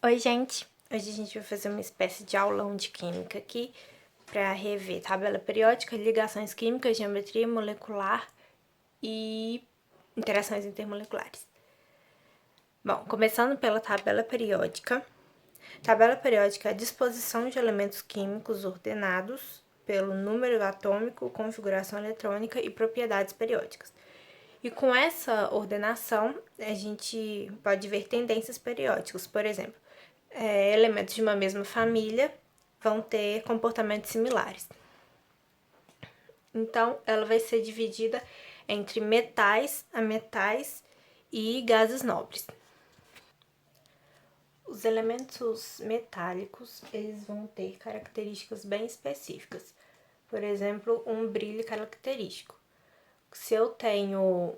Oi, gente! Hoje a gente vai fazer uma espécie de aulão de química aqui para rever tabela periódica, ligações químicas, geometria molecular e interações intermoleculares. Bom, começando pela tabela periódica. Tabela periódica é a disposição de elementos químicos ordenados pelo número atômico, configuração eletrônica e propriedades periódicas. E com essa ordenação, a gente pode ver tendências periódicas. Por exemplo, elementos de uma mesma família vão ter comportamentos similares. Então, ela vai ser dividida entre metais, ametais e gases nobres. Os elementos metálicos, eles vão ter características bem específicas. Por exemplo, um brilho característico. Se eu tenho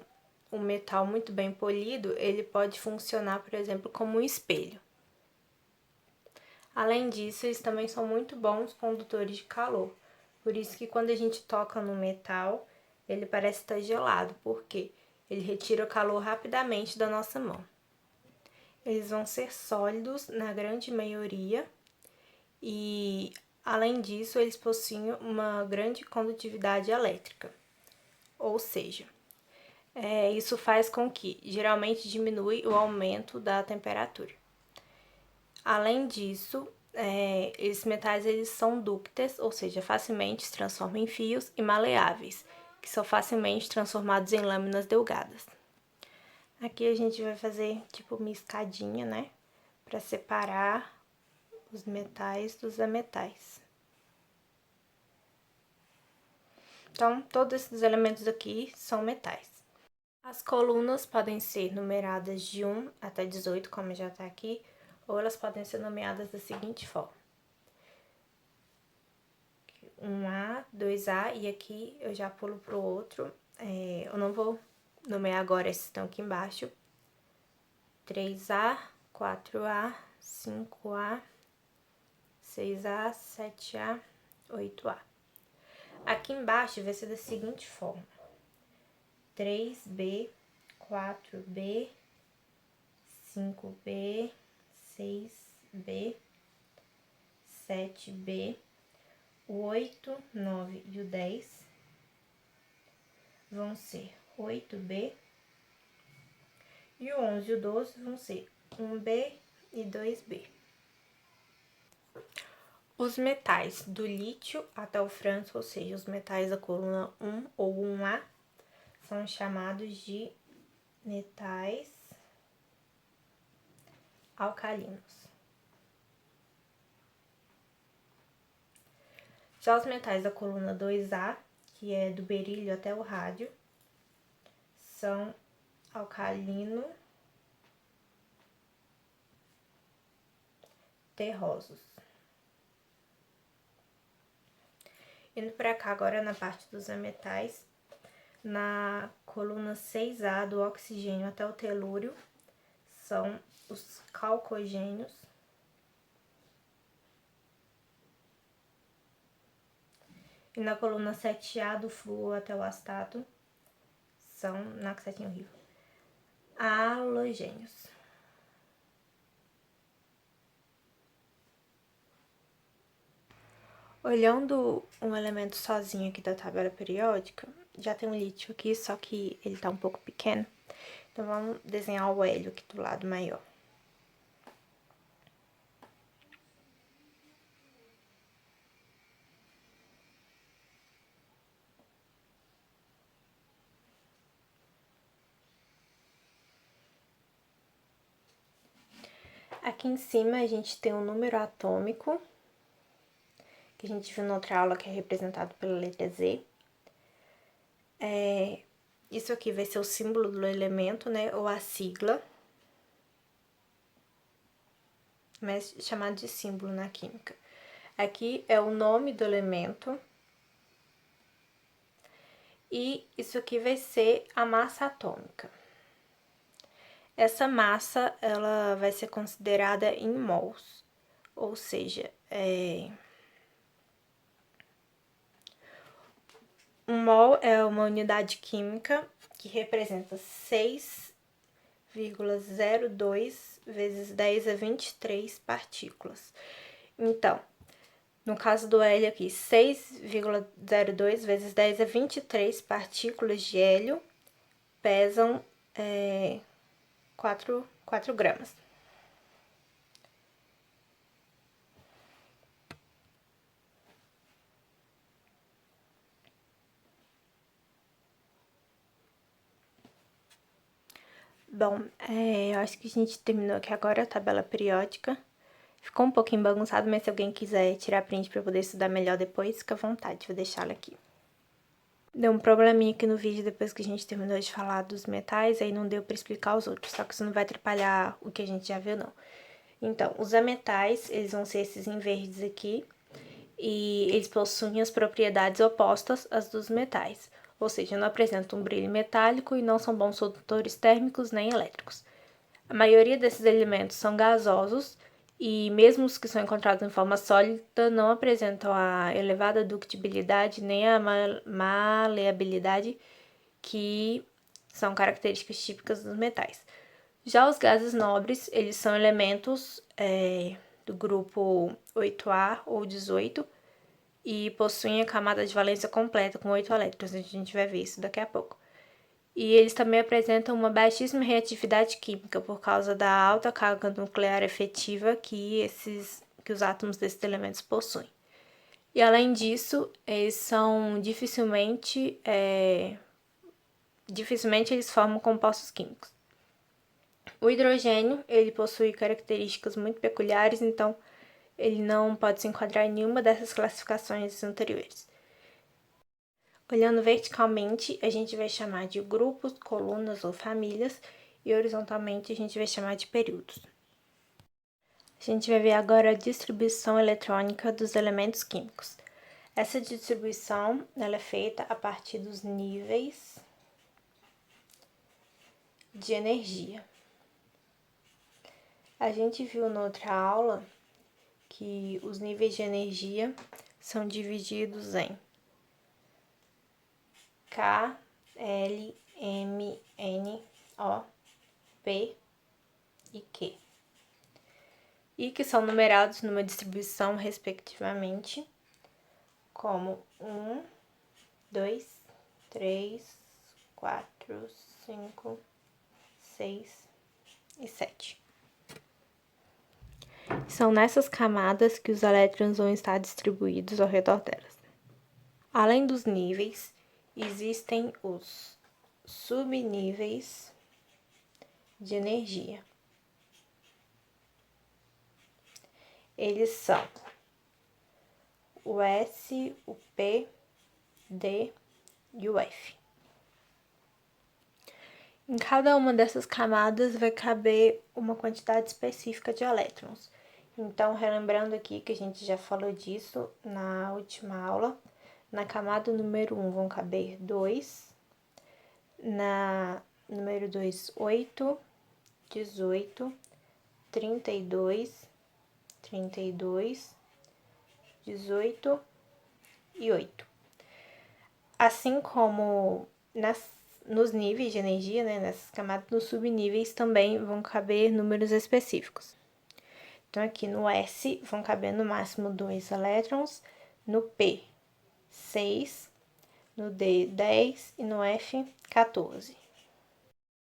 um metal muito bem polido, ele pode funcionar, por exemplo, como um espelho. Além disso, eles também são muito bons condutores de calor. Por isso que quando a gente toca no metal, ele parece estar gelado, porque ele retira o calor rapidamente da nossa mão. Eles vão ser sólidos na grande maioria e, além disso, eles possuem uma grande condutividade elétrica. Ou seja, isso faz com que, geralmente, diminui o aumento da temperatura. Além disso, esses metais eles são dúcteis, ou seja, facilmente se transformam em fios, e maleáveis, que são facilmente transformados em lâminas delgadas. Aqui a gente vai fazer tipo uma escadinha, né, para separar os metais dos ametais. Então, todos esses elementos aqui são metais. As colunas podem ser numeradas de 1 até 18, como já está aqui, ou elas podem ser nomeadas da seguinte forma: 1A, 2A, e aqui eu já pulo para o outro. Eu não vou nomear agora esses que estão aqui embaixo. 3A, 4A, 5A, 6A, 7A, 8A. Aqui embaixo vai ser da seguinte forma: 3B, 4B, 5B, 6B, 7B, o 8, 9 e o 10 vão ser 8B, e o 11 e o 12 vão ser 1B e 2B. Os metais do lítio até o frâncio, ou seja, os metais da coluna 1 ou 1A, são chamados de metais alcalinos. Já os metais da coluna 2A, que é do berílio até o rádio, são alcalino terrosos. Indo para cá agora na parte dos ametais, na coluna 6A, do oxigênio até o telúrio, são os calcogênios. E na coluna 7A, do flúor até o astato, são, na setinha horrível, halogênios. Olhando um elemento sozinho aqui da tabela periódica, já tem um lítio aqui, só que ele tá um pouco pequeno. Então, vamos desenhar o hélio aqui do lado maior. Aqui em cima a gente tem um número atômico, que a gente viu na outra aula, que é representado pela letra Z. Isso aqui vai ser o símbolo do elemento, né, ou a sigla, mas chamado de símbolo na química. Aqui é o nome do elemento. E isso aqui vai ser a massa atômica. Essa massa, ela vai ser considerada em mols, ou seja, um mol é uma unidade química que representa 6,02 vezes 10 a 23 partículas. Então, no caso do hélio aqui, 6,02 vezes 10 a 23 partículas de hélio pesam 4 gramas. Bom, eu acho que a gente terminou aqui agora a tabela periódica. Ficou um pouquinho bagunçado, mas se alguém quiser tirar print para poder estudar melhor depois, fica à vontade, vou deixá-la aqui. Deu um probleminha aqui no vídeo depois que a gente terminou de falar dos metais, aí não deu para explicar os outros, só que isso não vai atrapalhar o que a gente já viu, não. Então, os ametais, eles vão ser esses em verdes aqui, e eles possuem as propriedades opostas às dos metais, ou seja, não apresentam um brilho metálico e não são bons condutores térmicos nem elétricos. A maioria desses elementos são gasosos e mesmo os que são encontrados em forma sólida não apresentam a elevada ductibilidade nem a maleabilidade que são características típicas dos metais. Já os gases nobres, eles são elementos do grupo 8A ou 18 e possuem a camada de valência completa com 8 elétrons, a gente vai ver isso daqui a pouco. E eles também apresentam uma baixíssima reatividade química por causa da alta carga nuclear efetiva que os átomos desses elementos possuem. E além disso, eles são dificilmente eles formam compostos químicos. O hidrogênio, ele possui características muito peculiares, então ele não pode se enquadrar em nenhuma dessas classificações anteriores. Olhando verticalmente, a gente vai chamar de grupos, colunas ou famílias, e horizontalmente a gente vai chamar de períodos. A gente vai ver agora a distribuição eletrônica dos elementos químicos. Essa distribuição ela é feita a partir dos níveis de energia. A gente viu na outra aula que os níveis de energia são divididos em K, L, M, N, O, P e Q. E que são numerados numa distribuição, respectivamente, como 1, 2, 3, 4, 5, 6 e 7. São nessas camadas que os elétrons vão estar distribuídos ao redor delas. Além dos níveis, existem os subníveis de energia. Eles são o S, o P, D e o F. Em cada uma dessas camadas vai caber uma quantidade específica de elétrons. Então, relembrando aqui que a gente já falou disso na última aula, na camada número 1 vão caber 2, na número 2, 8, 18, 32, 32, 18 e 8. Assim como nos níveis de energia, né, nessas camadas, nos subníveis também vão caber números específicos. Então, aqui no S vão caber no máximo 2 elétrons, no P, 6, no D, 10 e no F, 14.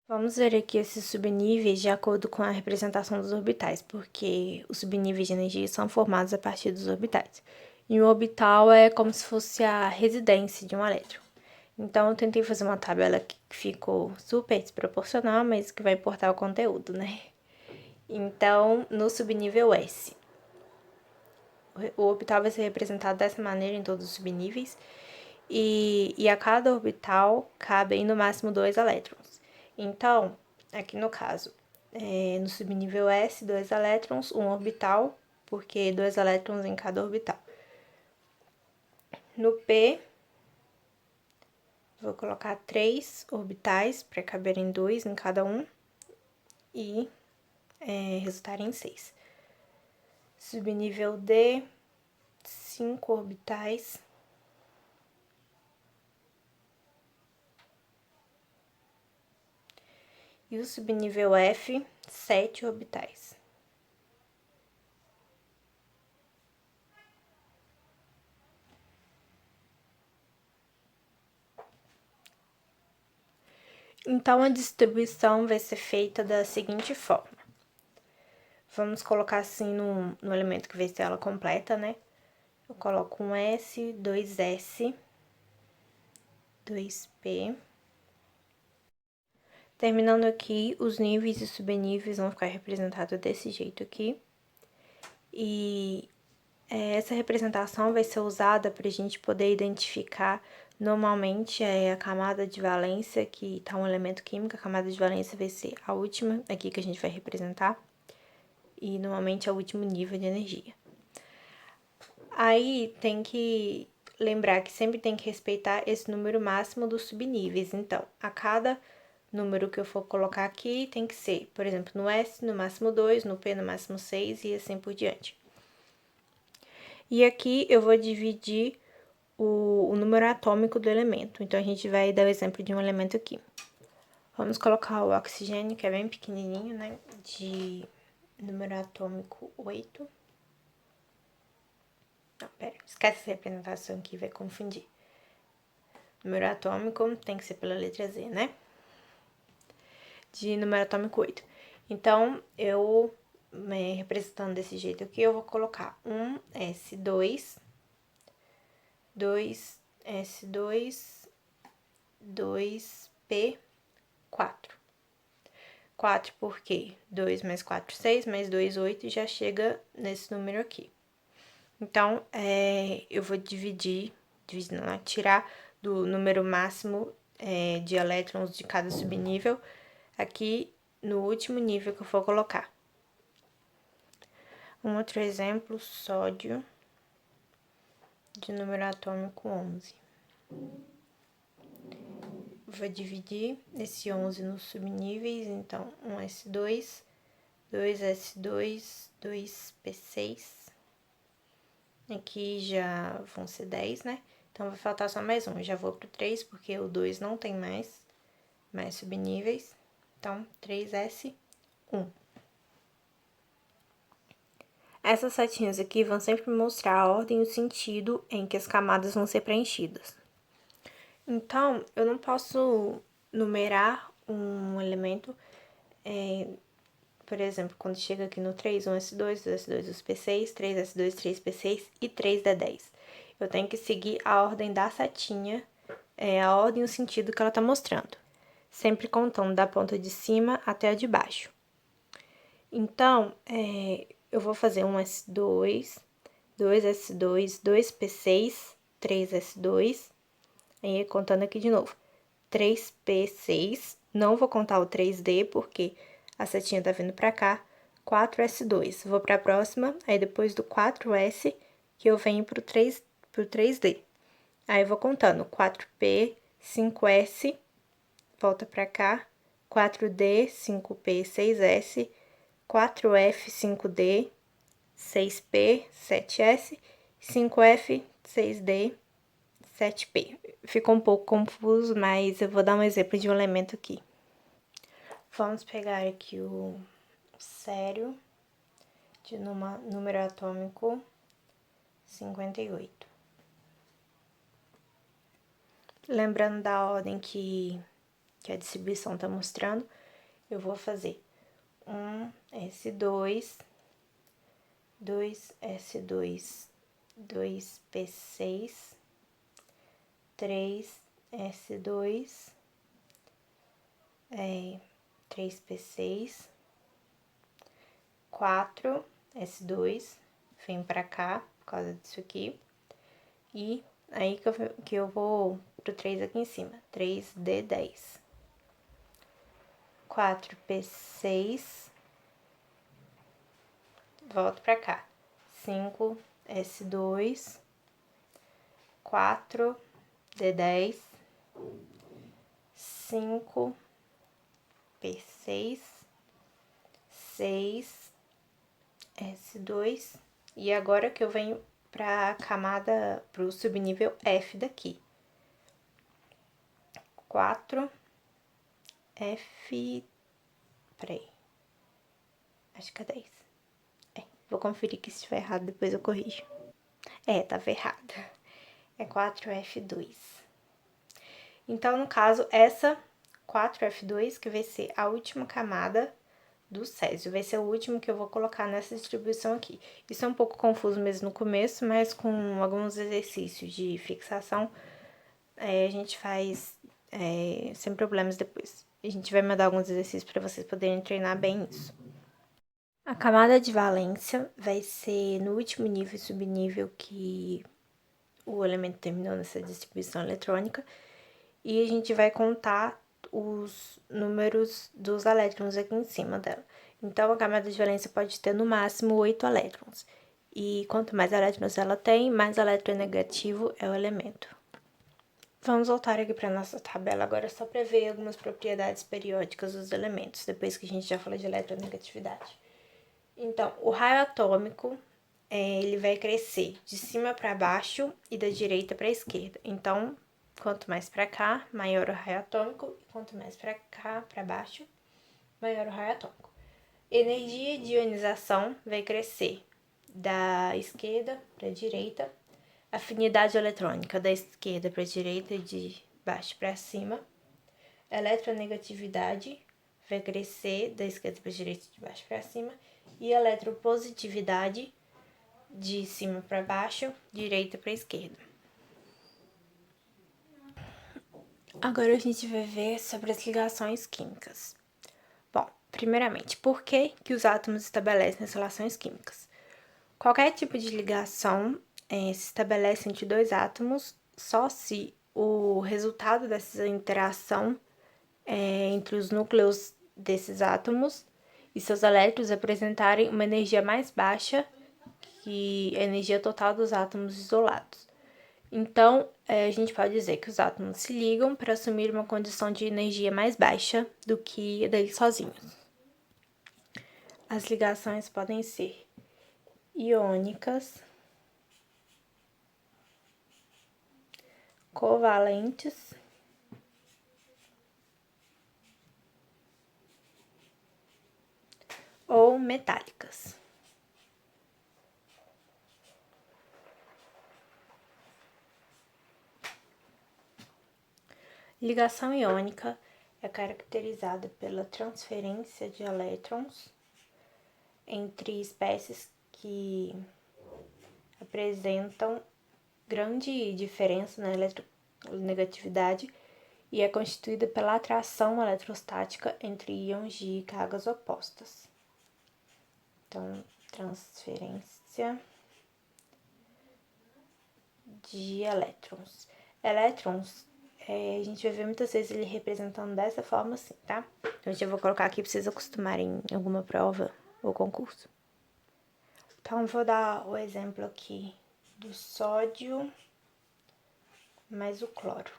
Vamos ver aqui esses subníveis de acordo com a representação dos orbitais, porque os subníveis de energia são formados a partir dos orbitais. E um orbital é como se fosse a residência de um elétron. Então, eu tentei fazer uma tabela que ficou super desproporcional, mas que vai importar o conteúdo, né? Então, no subnível S, o orbital vai ser representado dessa maneira em todos os subníveis, e a cada orbital cabem no máximo 2 elétrons. Então, aqui no caso, no subnível S, 2 elétrons, um orbital, porque 2 elétrons em cada orbital. No P, vou colocar 3 orbitais para caberem 2 em cada um e resultarem em 6. Subnível D, 5 orbitais. E o subnível F, 7 orbitais. Então, a distribuição vai ser feita da seguinte forma. Vamos colocar assim no elemento que vai ser ela completa, né? Eu coloco um S, 2S, 2P. Terminando aqui, os níveis e subníveis vão ficar representados desse jeito aqui. E essa representação vai ser usada para a gente poder identificar, normalmente, a camada de valência, que está um elemento químico, a camada de valência vai ser a última aqui que a gente vai representar, e normalmente é o último nível de energia. Aí tem que lembrar que sempre tem que respeitar esse número máximo dos subníveis. Então, a cada número que eu for colocar aqui tem que ser, por exemplo, no S no máximo 2, no P no máximo 6 e assim por diante. E aqui eu vou dividir o número atômico do elemento. Então, a gente vai dar o exemplo de um elemento aqui. Vamos colocar o oxigênio, que é bem pequenininho, né? De número atômico 8. Não, pera, esquece essa representação aqui, vai confundir. Número atômico tem que ser pela letra Z, né? De número atômico 8. Então, eu, representando desse jeito aqui, eu vou colocar um S2, 2S2, 2P4. 4 porque 2 mais 4, 6, mais 2, 8, já chega nesse número aqui. Então, eu vou tirar do número máximo de elétrons de cada subnível aqui no último nível que eu for colocar. Um outro exemplo, sódio, de número atômico 11. Vou dividir esse 11 nos subníveis, então, 1S2, 2S2, 2P6. Aqui já vão ser 10, né? Então, vai faltar só mais um. Eu já vou pro 3, porque o 2 não tem mais subníveis. Então, 3S1. Essas setinhas aqui vão sempre mostrar a ordem e o sentido em que as camadas vão ser preenchidas. Então, eu não posso numerar um elemento, por exemplo, quando chega aqui no 3, 1S2, 2S2, 2P6, 3S2, 3P6 e 3D10. Eu tenho que seguir a ordem da setinha, a ordem e o sentido que ela tá mostrando. Sempre contando da ponta de cima até a de baixo. Então, eu vou fazer um S2, 2S2, 2P6, 3S2, aí contando aqui de novo, 3P6, não vou contar o 3D porque a setinha tá vindo pra cá, 4S2, vou pra próxima, aí depois do 4S que eu venho pro 3D. Aí eu vou contando 4P, 5S, volta pra cá, 4D, 5P, 6S, 4F, 5D, 6P, 7S, 5F, 6D, 7P. Ficou um pouco confuso, mas eu vou dar um exemplo de um elemento aqui. Vamos pegar aqui o cério de número atômico 58. Lembrando da ordem que a distribuição está mostrando, eu vou fazer 1S2, 2S2, 2P6, 3S2, 3P6, 4S2, vem pra cá, por causa disso aqui, e aí que eu vou pro 3 aqui em cima, 3D10, 4P6, volto pra cá, 5S2, 4D10, 5P6, 6S2, e agora que eu venho pra camada, pro subnível F daqui. 4F, peraí, Acho que é 10. Vou conferir que se estiver errado, depois eu corrijo. Tava errado. É 4F2. Então, no caso, essa 4F2, que vai ser a última camada do césio, vai ser o último que eu vou colocar nessa distribuição aqui. Isso é um pouco confuso mesmo no começo, mas com alguns exercícios de fixação, a gente faz sem problemas depois. A gente vai mandar alguns exercícios para vocês poderem treinar bem isso. A camada de valência vai ser no último nível e subnível que o elemento terminou nessa distribuição eletrônica, e a gente vai contar os números dos elétrons aqui em cima dela. Então, a camada de valência pode ter no máximo 8 elétrons. E quanto mais elétrons ela tem, mais eletronegativo é o elemento. Vamos voltar aqui para nossa tabela agora só para ver algumas propriedades periódicas dos elementos, depois que a gente já falou de eletronegatividade. Então, o raio atômico, ele vai crescer de cima para baixo e da direita para a esquerda. Então, quanto mais para cá, maior o raio atômico, e quanto mais para cá, para baixo, maior o raio atômico. Energia de ionização vai crescer da esquerda para a direita. Afinidade eletrônica da esquerda para a direita e de baixo para cima. Eletronegatividade vai crescer da esquerda para a direita e de baixo para cima. E eletropositividade de cima para baixo, direita para esquerda. Agora a gente vai ver sobre as ligações químicas. Bom, primeiramente, por que os átomos estabelecem as relações químicas? Qualquer tipo de ligação se estabelece entre dois átomos só se o resultado dessa interação entre os núcleos desses átomos e seus elétrons apresentarem uma energia mais baixa que a energia total dos átomos isolados. Então, a gente pode dizer que os átomos se ligam para assumir uma condição de energia mais baixa do que a deles sozinhos. As ligações podem ser iônicas, covalentes ou metálicas. Ligação iônica é caracterizada pela transferência de elétrons entre espécies que apresentam grande diferença na eletronegatividade e é constituída pela atração eletrostática entre íons de cargas opostas. Então, transferência de elétrons. Elétrons, a gente vai ver muitas vezes ele representando dessa forma assim, tá? Então, eu vou colocar aqui para vocês acostumarem em alguma prova ou concurso. Então, vou dar o exemplo aqui do sódio mais o cloro.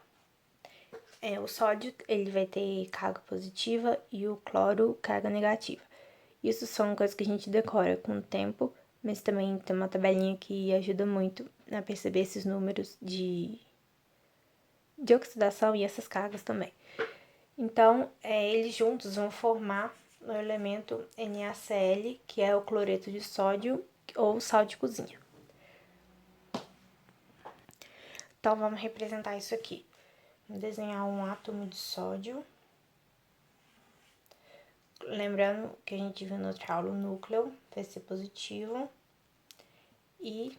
O sódio, ele vai ter carga positiva e o cloro, carga negativa. Isso são coisas que a gente decora com o tempo, mas também tem uma tabelinha que ajuda muito a perceber esses números de oxidação e essas cargas também. Então, eles juntos vão formar o elemento NaCl, que é o cloreto de sódio ou sal de cozinha. Então, vamos representar isso aqui. Vou desenhar um átomo de sódio. Lembrando que a gente viu no outra aula, o núcleo vai ser positivo e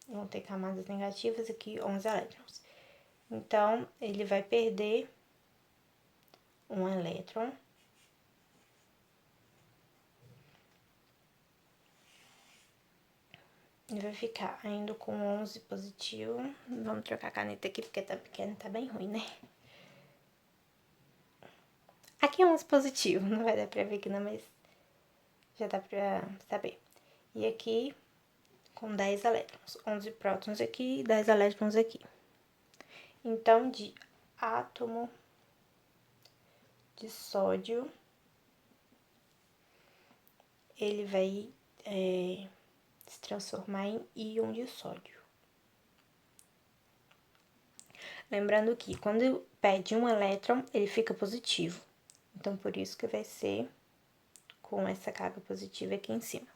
vão ter camadas negativas aqui, 11 elétrons. Então, ele vai perder um elétron. Ele vai ficar ainda com 11 positivo. Vamos trocar a caneta aqui, porque tá pequeno, tá bem ruim, né? Aqui é 11 positivo, não vai dar pra ver aqui não, mas já dá pra saber. E aqui com 10 elétrons, 11 prótons aqui e 10 elétrons aqui. Então, de átomo de sódio, ele vai se transformar em íon de sódio. Lembrando que quando perde um elétron, ele fica positivo. Então, por isso que vai ser com essa carga positiva aqui em cima.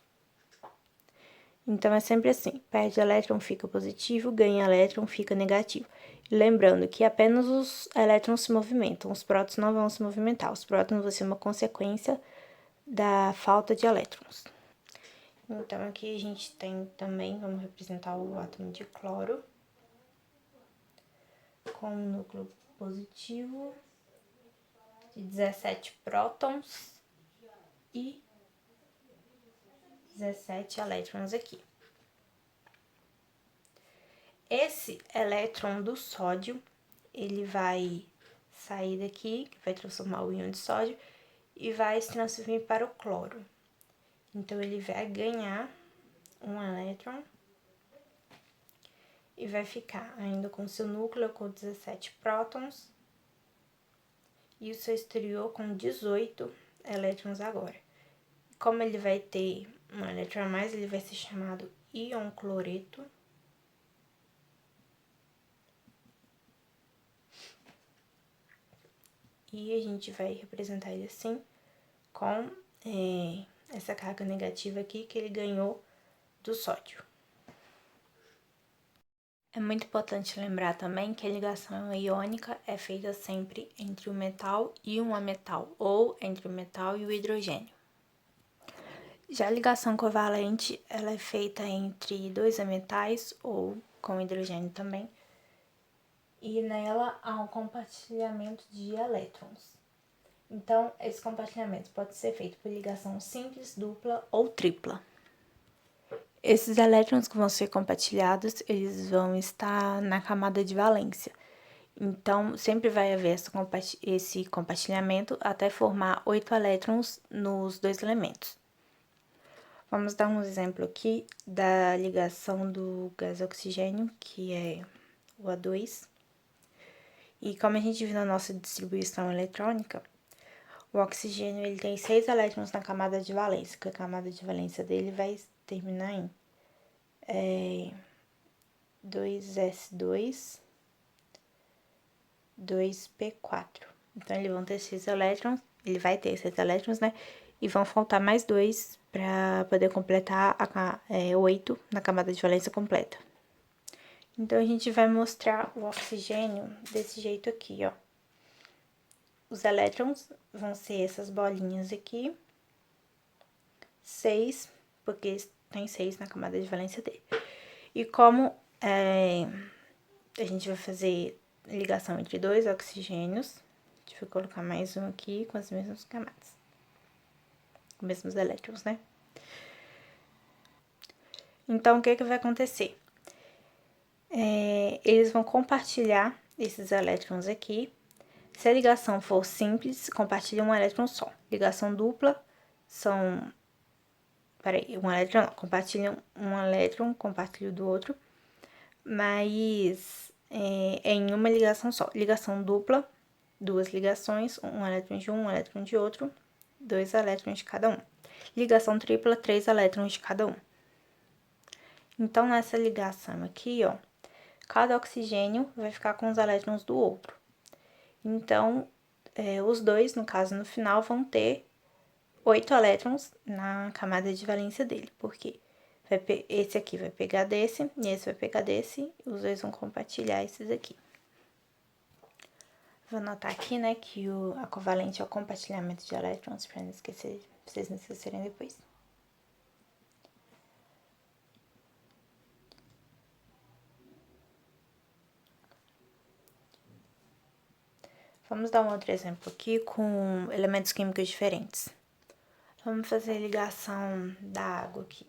Então, é sempre assim, perde elétron, fica positivo, ganha elétron, fica negativo. E lembrando que apenas os elétrons se movimentam, os prótons não vão se movimentar, os prótons vão ser uma consequência da falta de elétrons. Então, aqui a gente tem também, vamos representar o átomo de cloro, com um núcleo positivo de 17 prótons e 17 elétrons aqui. Esse elétron do sódio, ele vai sair daqui, que vai transformar o íon de sódio, e vai se transferir para o cloro. Então, ele vai ganhar um elétron e vai ficar ainda com seu núcleo com 17 prótons e o seu exterior com 18 elétrons agora. Como ele vai ter um elétron a mais, ele vai ser chamado íon cloreto. E a gente vai representar ele assim, com essa carga negativa aqui que ele ganhou do sódio. É muito importante lembrar também que a ligação iônica é feita sempre entre o metal e um ametal, ou entre o metal e o hidrogênio. Já a ligação covalente, ela é feita entre dois ametais, ou com hidrogênio também, e nela há um compartilhamento de elétrons. Então, esse compartilhamento pode ser feito por ligação simples, dupla ou tripla. Esses elétrons que vão ser compartilhados, eles vão estar na camada de valência. Então, sempre vai haver esse compartilhamento até formar 8 elétrons nos dois elementos. Vamos dar um exemplo aqui da ligação do gás oxigênio, que é o A2. E como a gente viu na nossa distribuição eletrônica, o oxigênio ele tem 6 elétrons na camada de valência, que a camada de valência dele vai terminar em 2s2, 2p4. Então, ele vai ter 6 elétrons, né? E vão faltar mais 2 para poder completar 8 na camada de valência completa. Então, a gente vai mostrar o oxigênio desse jeito aqui, ó. Os elétrons vão ser essas bolinhas aqui, 6, porque tem 6 na camada de valência dele. E como a gente vai fazer ligação entre dois oxigênios, a gente vai colocar mais um aqui com as mesmas camadas, com os mesmos elétrons, né? Então, o que vai acontecer? Eles vão compartilhar esses elétrons aqui. Se a ligação for simples, compartilha um elétron só. Ligação dupla são... compartilham um elétron, compartilha do outro, mas em uma ligação só. Ligação dupla, 2 ligações, um elétron de um elétron de outro, 2 elétrons de cada um. Ligação tripla, 3 elétrons de cada um. Então, nessa ligação aqui, ó, cada oxigênio vai ficar com os elétrons do outro. Então, os dois, no caso, no final, vão ter 8 elétrons na camada de valência dele. Por quê? Esse aqui vai pegar desse, e esse vai pegar desse, e os dois vão compartilhar esses aqui. Vou anotar aqui, né, que a covalente é o compartilhamento de elétrons, para não esquecer, pra vocês não esquecerem depois. Vamos dar um outro exemplo aqui com elementos químicos diferentes. Vamos fazer a ligação da água aqui.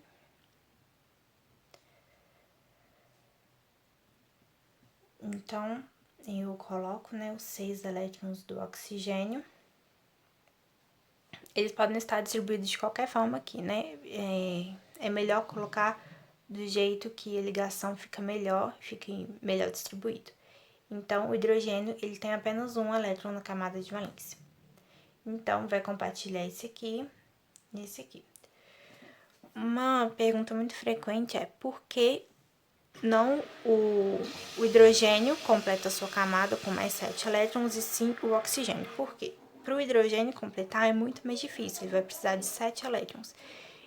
Então, eu coloco, né, os 6 elétrons do oxigênio. Eles podem estar distribuídos de qualquer forma aqui, né? É melhor colocar do jeito que a ligação fica melhor distribuído. Então, o hidrogênio, ele tem apenas um elétron na camada de valência. Então, vai compartilhar esse aqui e esse aqui. Uma pergunta muito frequente é por que não o hidrogênio completa a sua camada com mais 7 elétrons e sim o oxigênio? Por quê? para o hidrogênio completar é muito mais difícil, ele vai precisar de 7 elétrons.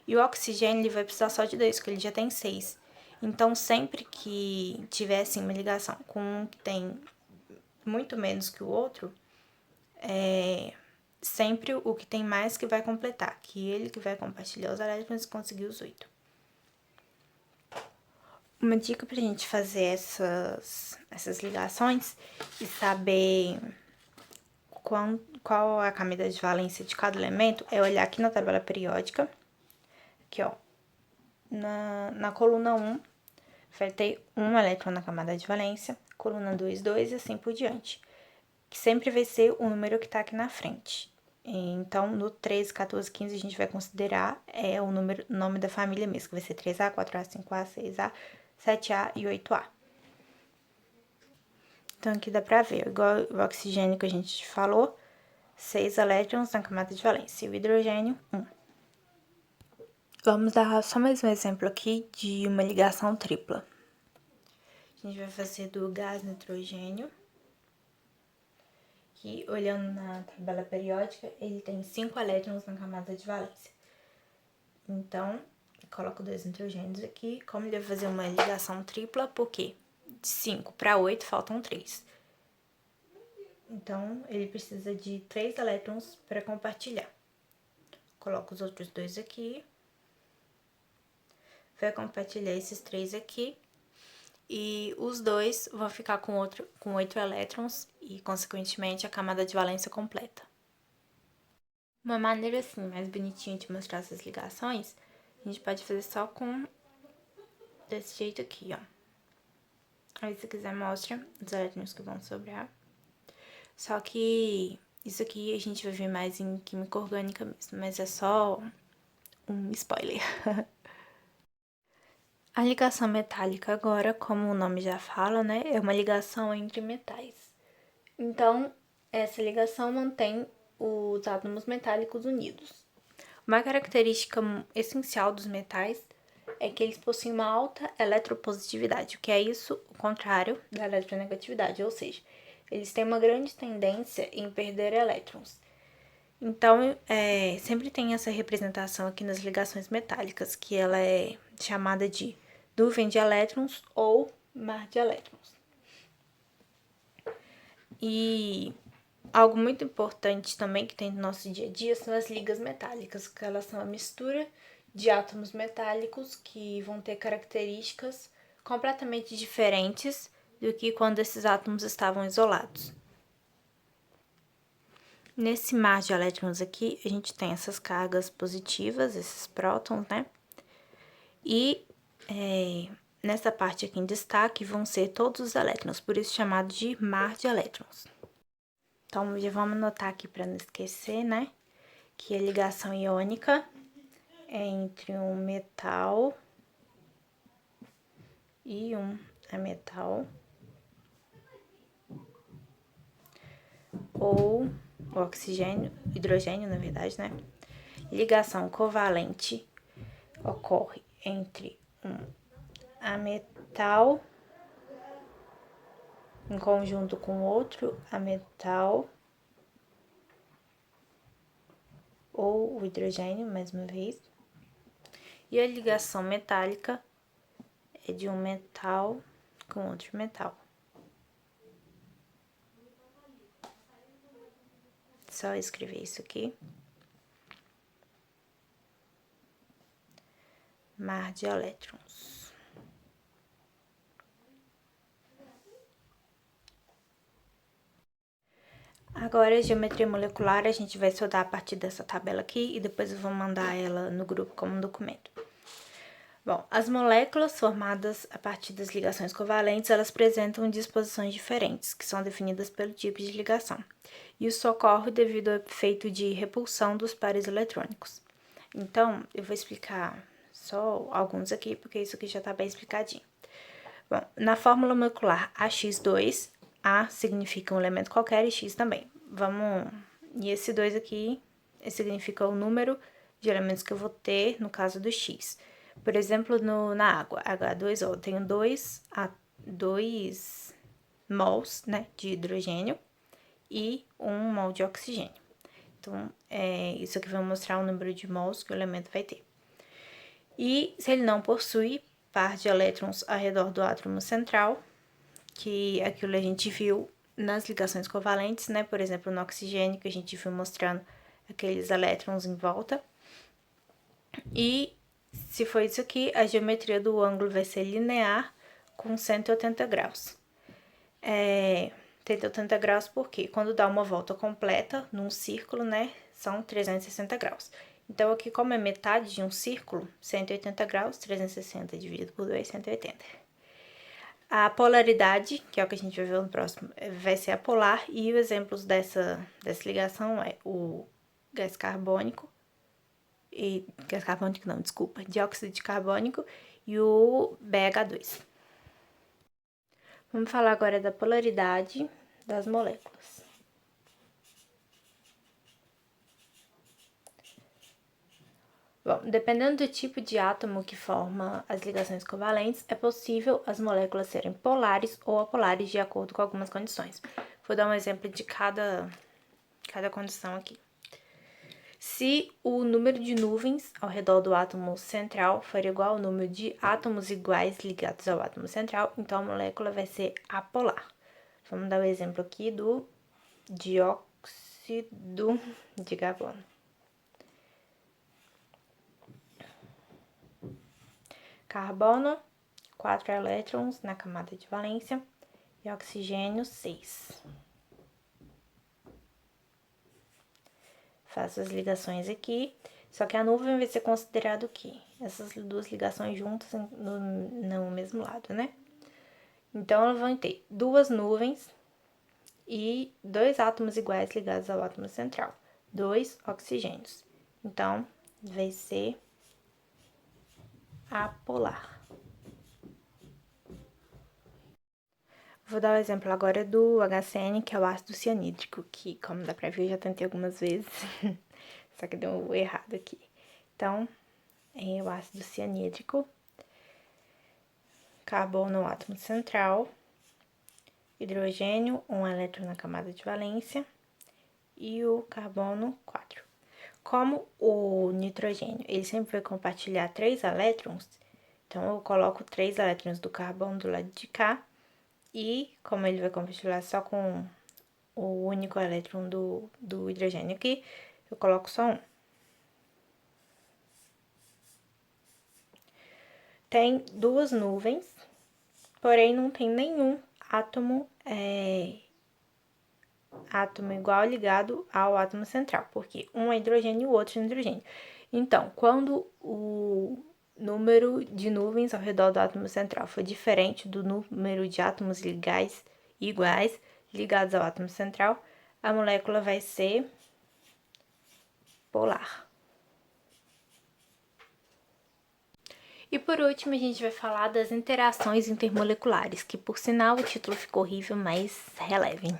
E o oxigênio ele vai precisar só de 2, porque ele já tem 6. Então, sempre que tiver assim, uma ligação com um que tem muito menos que o outro, sempre o que tem mais que vai completar, que ele que vai compartilhar os elétrons e conseguir os 8. Uma dica pra gente fazer essas ligações e saber qual a camada de valência de cada elemento é olhar aqui na tabela periódica, aqui ó, na coluna 1 vai ter 1 elétron na camada de valência, coluna 2, 2 e assim por diante, que sempre vai ser o número que tá aqui na frente. Então, no 13, 14, 15 a gente vai considerar o nome da família mesmo, que vai ser 3A, 4A, 5A, 6A, 7A e 8A. Então, aqui dá pra ver, igual o oxigênio que a gente falou, 6 elétrons na camada de valência, e o hidrogênio, 1. Vamos dar só mais um exemplo aqui de uma ligação tripla. A gente vai fazer do gás nitrogênio, que olhando na tabela periódica, ele tem 5 elétrons na camada de valência. Então, coloco 2 nitrogênios aqui, como ele vai fazer uma ligação tripla, porque de 5 para 8 faltam 3. Então, ele precisa de 3 elétrons para compartilhar. Coloco os outros 2 aqui. Vai compartilhar esses 3 aqui. E os 2 vão ficar com 8 elétrons e, consequentemente, a camada de valência completa. Uma maneira, assim, mais bonitinha de mostrar essas ligações, a gente pode fazer só com desse jeito aqui, ó. Aí, se quiser, mostra os elétrons que vão sobrar. Só que isso aqui a gente vai ver mais em química orgânica mesmo, mas é só um spoiler. A ligação metálica agora, como o nome já fala, né, é uma ligação entre metais. Então, essa ligação mantém os átomos metálicos unidos. Uma característica essencial dos metais é que eles possuem uma alta eletropositividade, o que é isso, o contrário da eletronegatividade, ou seja, eles têm uma grande tendência em perder elétrons. Então, sempre tem essa representação aqui nas ligações metálicas, que ela é chamada de nuvem de elétrons ou mar de elétrons. E algo muito importante também que tem no nosso dia a dia são as ligas metálicas, que elas são a mistura de átomos metálicos que vão ter características completamente diferentes do que quando esses átomos estavam isolados. Nesse mar de elétrons aqui, a gente tem essas cargas positivas, esses prótons, né? E nessa parte aqui em destaque vão ser todos os elétrons, por isso chamado de mar de elétrons. Então, já vamos anotar aqui para não esquecer, né? Que a ligação iônica é entre um metal e um ametal, ou o oxigênio, hidrogênio, na verdade, né? Ligação covalente ocorre entre um ametal em conjunto com outro ametal, ou o hidrogênio, mais uma vez. E a ligação metálica é de um metal com outro metal. Só escrever isso aqui. Mar de elétrons. Agora, a geometria molecular, a gente vai estudar a partir dessa tabela aqui e depois eu vou mandar ela no grupo como um documento. Bom, as moléculas formadas a partir das ligações covalentes, elas apresentam disposições diferentes, que são definidas pelo tipo de ligação. Isso ocorre devido ao efeito de repulsão dos pares eletrônicos. Então, eu vou explicar só alguns aqui, porque isso aqui já está bem explicadinho. Bom, na fórmula molecular AX2, A significa um elemento qualquer e X também. E esse 2 aqui significa o número de elementos que eu vou ter no caso do X. Por exemplo, na água, H2O, eu tenho 2 mols, né, de hidrogênio e 1 mol de oxigênio. Então, isso aqui vai mostrar o número de mols que o elemento vai ter. E se ele não possui par de elétrons ao redor do átomo central, que aquilo a gente viu nas ligações covalentes, né? Por exemplo, no oxigênio, que a gente viu mostrando aqueles elétrons em volta. E se for isso aqui, a geometria do ângulo vai ser linear com 180 graus. 180 graus porque quando dá uma volta completa num círculo, né, são 360 graus. Então, aqui, como é metade de um círculo, 180 graus, 360 dividido por 2, 180. A polaridade, que é o que a gente vai ver no próximo, vai ser a polar, e os exemplos dessa ligação é o gás carbônico, dióxido de carbônico e o BH2. Vamos falar agora da polaridade das moléculas. Bom, dependendo do tipo de átomo que forma as ligações covalentes, é possível as moléculas serem polares ou apolares de acordo com algumas condições. Vou dar um exemplo de cada condição aqui. Se o número de nuvens ao redor do átomo central for igual ao número de átomos iguais ligados ao átomo central, então a molécula vai ser apolar. Vamos dar o exemplo aqui do dióxido de carbono. Carbono, 4 elétrons na camada de valência, e oxigênio, 6. Faço as ligações aqui, só que a nuvem vai ser considerado o quê? Essas duas ligações juntas no mesmo lado, né? Então, elas vão ter duas nuvens e 2 átomos iguais ligados ao átomo central, 2 oxigênios. Então, vai ser apolar. Vou dar o exemplo agora do HCN, que é o ácido cianídrico, que, como dá pra ver, eu já tentei algumas vezes, só que deu errado aqui. Então, é o ácido cianídrico, carbono, átomo central, hidrogênio, 1 elétron na camada de valência, e o carbono, 4. Como o nitrogênio, ele sempre vai compartilhar 3 elétrons, então eu coloco 3 elétrons do carbono do lado de cá, e como ele vai compartilhar só com o único elétron do hidrogênio aqui, eu coloco só 1. Tem 2 nuvens, porém não tem nenhum átomo igual ligado ao átomo central, porque um é hidrogênio e o outro é hidrogênio. Então, quando o número de nuvens ao redor do átomo central for diferente do número de átomos iguais ligados ao átomo central, a molécula vai ser polar. E por último, a gente vai falar das interações intermoleculares, que por sinal o título ficou horrível, mas relevem.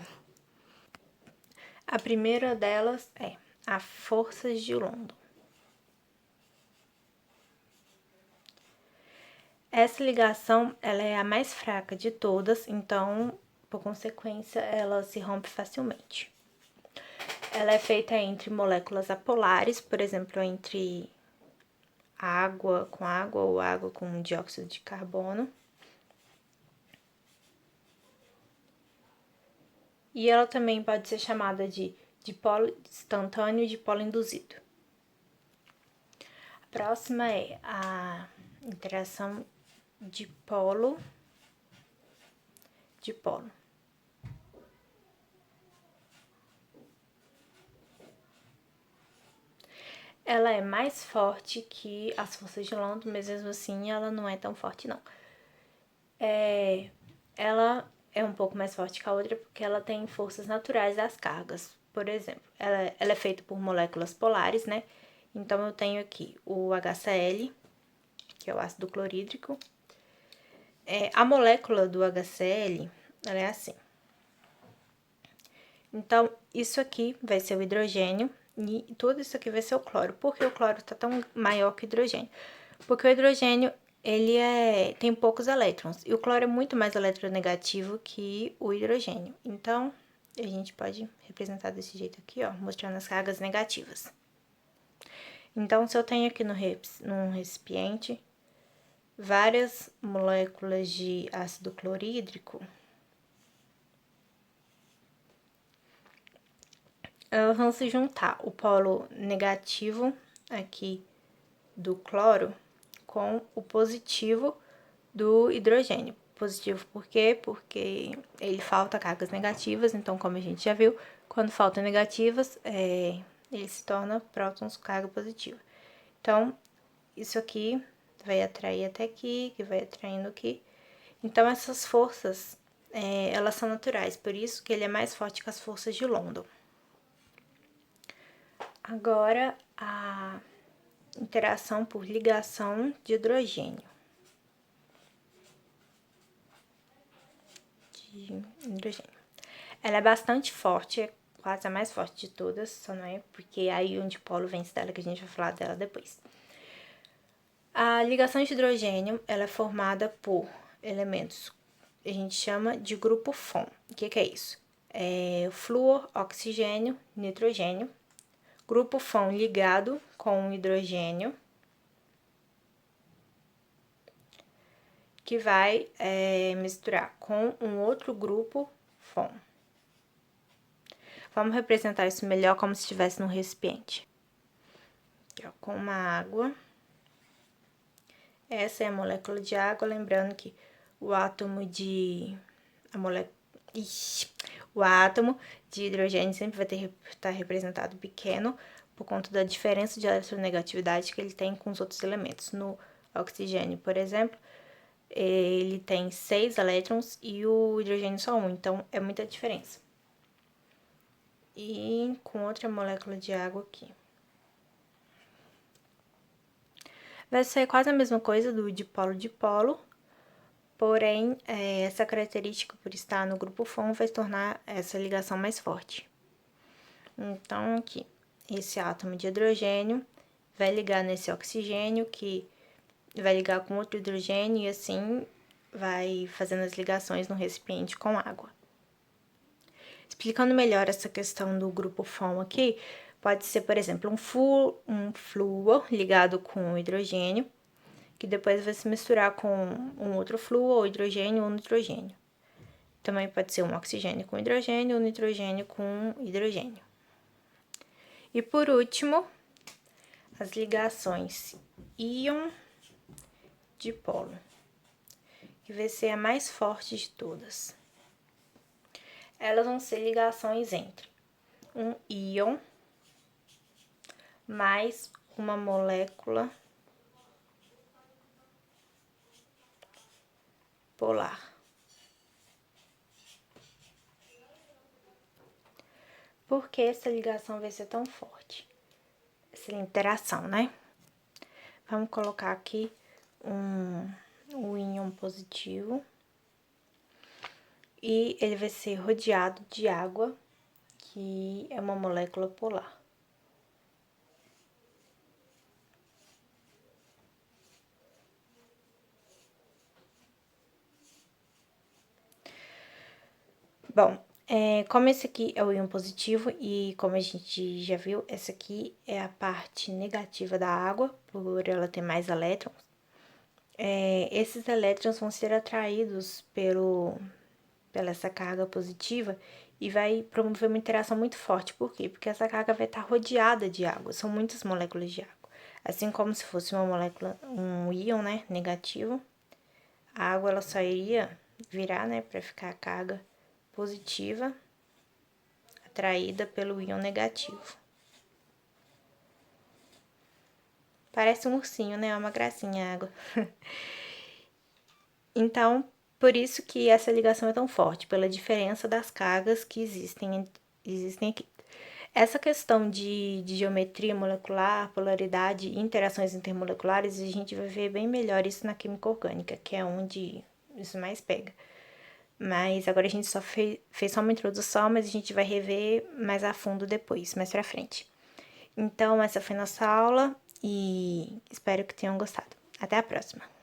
A primeira delas é a forças de London. Essa ligação, ela é a mais fraca de todas, então, por consequência, ela se rompe facilmente. Ela é feita entre moléculas apolares, por exemplo, entre água com água ou água com dióxido de carbono. E ela também pode ser chamada de dipolo instantâneo e dipolo induzido. A próxima é a interação dipolo-dipolo. Ela é mais forte que as forças de London, mas mesmo assim ela não é tão forte, não. Ela é um pouco mais forte que a outra porque ela tem forças naturais das cargas. Por exemplo, ela é feita por moléculas polares, né? Então, eu tenho aqui o HCl, que é o ácido clorídrico. A molécula do HCl, ela é assim. Então, isso aqui vai ser o hidrogênio e tudo isso aqui vai ser o cloro. Por que o cloro tá tão maior que o hidrogênio? Porque o hidrogênio, ele tem poucos elétrons, e o cloro é muito mais eletronegativo que o hidrogênio. Então, a gente pode representar desse jeito aqui, ó, mostrando as cargas negativas. Então, se eu tenho aqui num recipiente várias moléculas de ácido clorídrico, elas vão se juntar o polo negativo aqui do cloro com o positivo do hidrogênio. Positivo por quê? Porque ele falta cargas negativas, então, como a gente já viu, quando faltam negativas, ele se torna prótons com carga positiva. Então, isso aqui vai atrair até aqui, que vai atraindo aqui. Então, essas forças, elas são naturais, por isso que ele é mais forte que as forças de London. Agora, a interação por ligação de hidrogênio. Ela é bastante forte, é quase a mais forte de todas, só não é porque a íon dipolo vence dela, que a gente vai falar dela depois. A ligação de hidrogênio, ela é formada por elementos, a gente chama de grupo FON. O que é isso? É flúor, oxigênio, nitrogênio. Grupo FON ligado com hidrogênio, que vai misturar com um outro grupo FON. Vamos representar isso melhor como se estivesse num recipiente. Aqui, ó, com uma água. Essa é a molécula de água, lembrando que o átomo de hidrogênio sempre vai estar representado pequeno por conta da diferença de eletronegatividade que ele tem com os outros elementos. No oxigênio, por exemplo, ele tem 6 elétrons e o hidrogênio só 1, então é muita diferença. E com outra molécula de água aqui. Vai ser quase a mesma coisa do dipolo-dipolo, porém, essa característica por estar no grupo FON vai tornar essa ligação mais forte. Então, aqui, esse átomo de hidrogênio vai ligar nesse oxigênio, que vai ligar com outro hidrogênio, e assim vai fazendo as ligações no recipiente com água. Explicando melhor essa questão do grupo FON aqui, pode ser, por exemplo, um flúor ligado com hidrogênio, que depois vai se misturar com um outro flúor, ou hidrogênio ou nitrogênio. Também pode ser um oxigênio com hidrogênio ou nitrogênio com hidrogênio. E por último, as ligações íon-dipolo, que vai ser a mais forte de todas. Elas vão ser ligações entre um íon mais uma molécula polar. Por que essa ligação vai ser tão forte? Essa interação, né? Vamos colocar aqui um íon positivo. E ele vai ser rodeado de água, que é uma molécula polar. Bom, como esse aqui é o íon positivo e como a gente já viu, essa aqui é a parte negativa da água, por ela ter mais elétrons. Esses elétrons vão ser atraídos pela essa carga positiva e vai promover uma interação muito forte. Por quê? Porque essa carga vai estar rodeada de água, são muitas moléculas de água. Assim como se fosse uma molécula, um íon, né, negativo, a água ela só iria virar, né, para ficar a carga positiva atraída pelo íon negativo. Parece um ursinho, né? É uma gracinha a água. Então, por isso que essa ligação é tão forte, pela diferença das cargas que existem aqui. Essa questão de geometria molecular, polaridade e interações intermoleculares, a gente vai ver bem melhor isso na química orgânica, que é onde isso mais pega. Mas agora a gente só fez só uma introdução, mas a gente vai rever mais a fundo depois, mais pra frente. Então, essa foi nossa aula e espero que tenham gostado. Até a próxima!